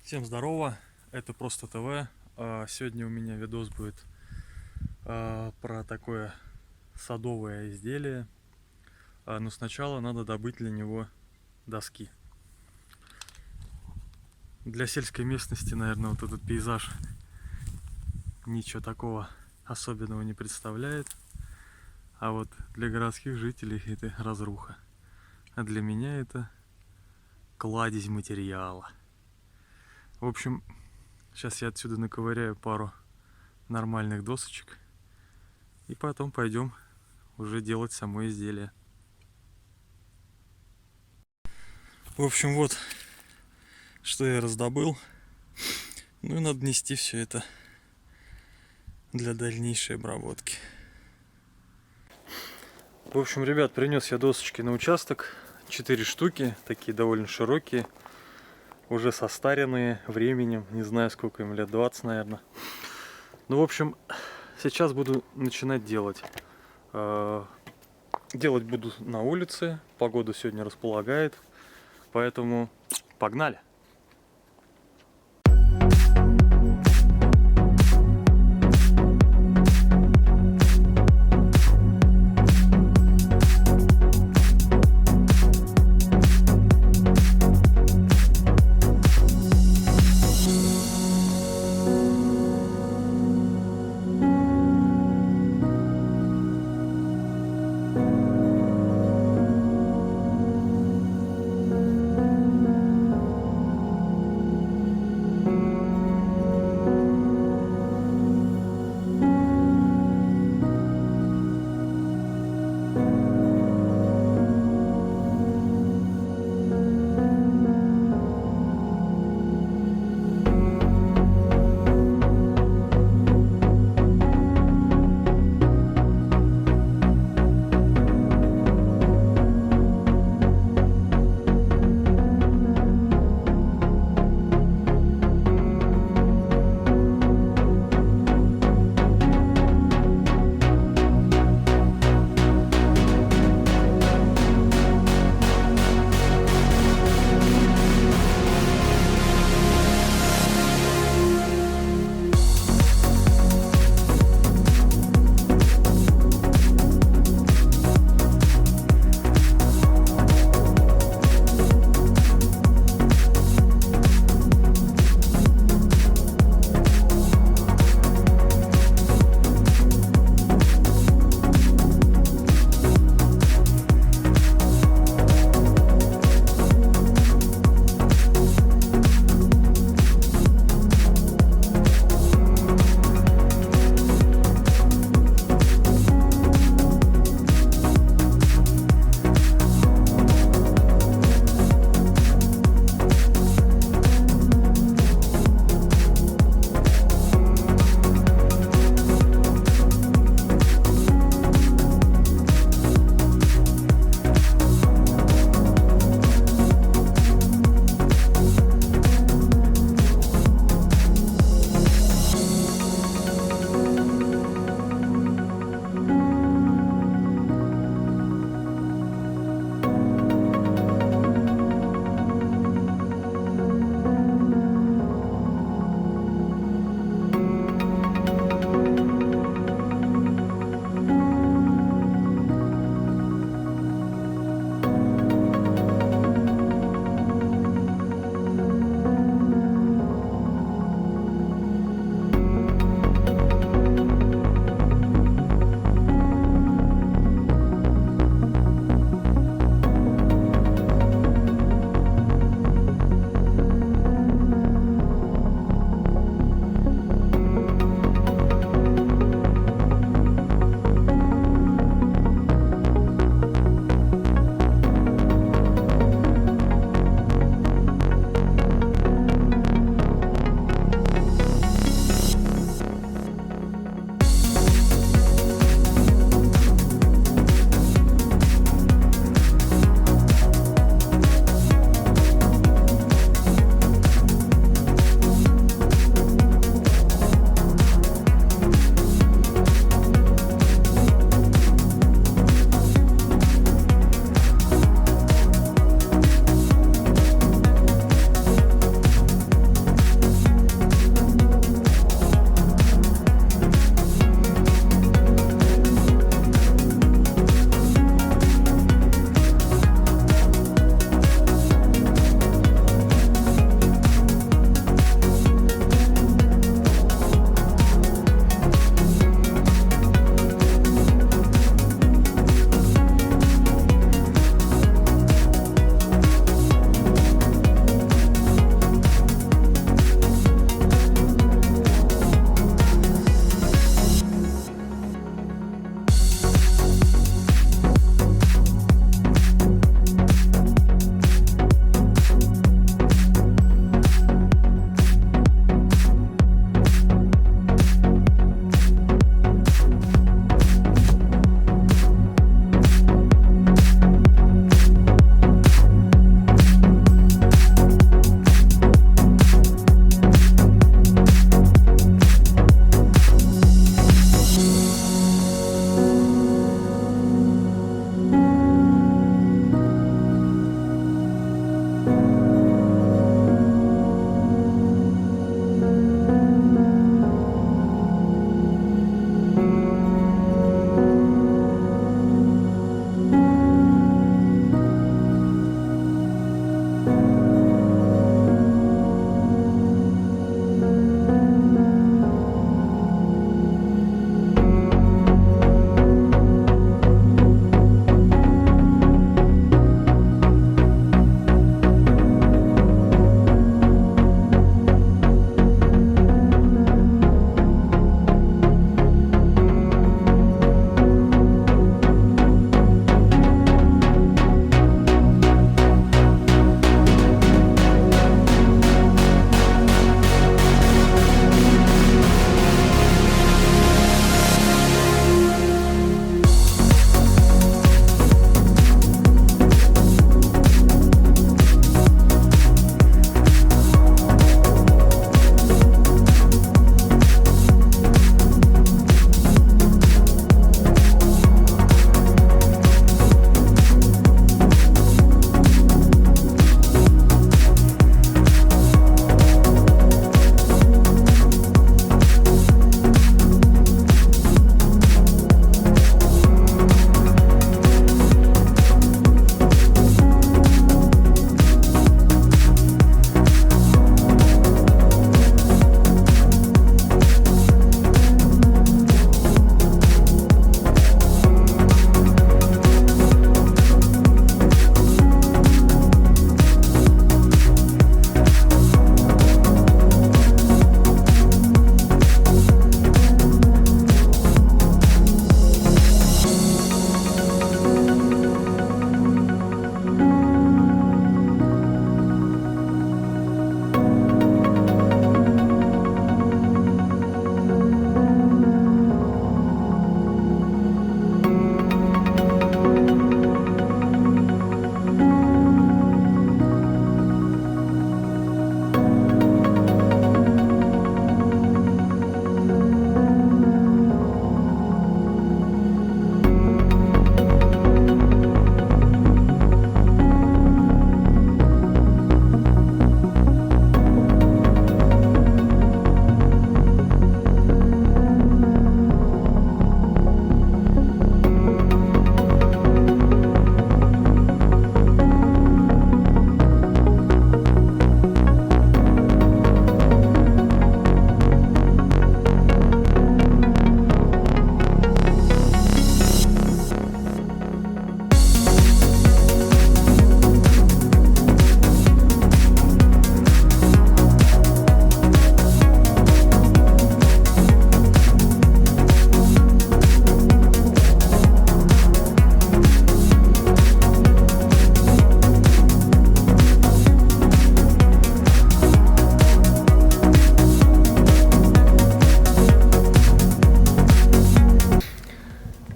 Всем здорово, это Просто ТВ. Сегодня у меня видос будет про такое садовое изделие. Но сначала надо добыть для него доски. Для сельской местности, наверное, вот этот пейзаж ничего такого особенного не представляет. А вот для городских жителей это разруха. А для меня это кладезь материала. В общем, сейчас я отсюда наковыряю пару нормальных досочек. И потом пойдем уже делать само изделие. В общем, вот что я раздобыл. Ну и надо нести все это для дальнейшей обработки. В общем, ребят, принес я досочки на участок. 4 штуки, такие довольно широкие. Уже состаренные временем. Не знаю, сколько им лет, 20, наверное. Ну, в общем, сейчас буду начинать делать. Делать буду на улице. Погода сегодня располагает. Поэтому погнали!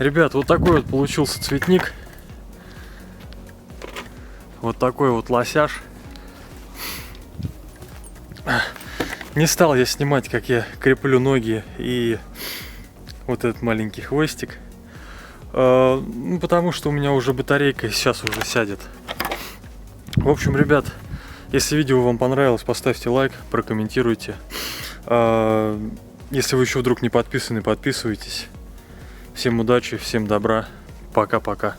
Ребят, вот такой вот получился цветник. Вот такой вот лосяж. Не стал я снимать, как я креплю ноги и вот этот маленький хвостик. Ну, потому что у меня уже батарейка сейчас уже сядет. В общем, ребят, если видео вам понравилось, поставьте лайк, прокомментируйте. Если вы еще вдруг не подписаны, подписывайтесь. Всем удачи, всем добра. Пока-пока.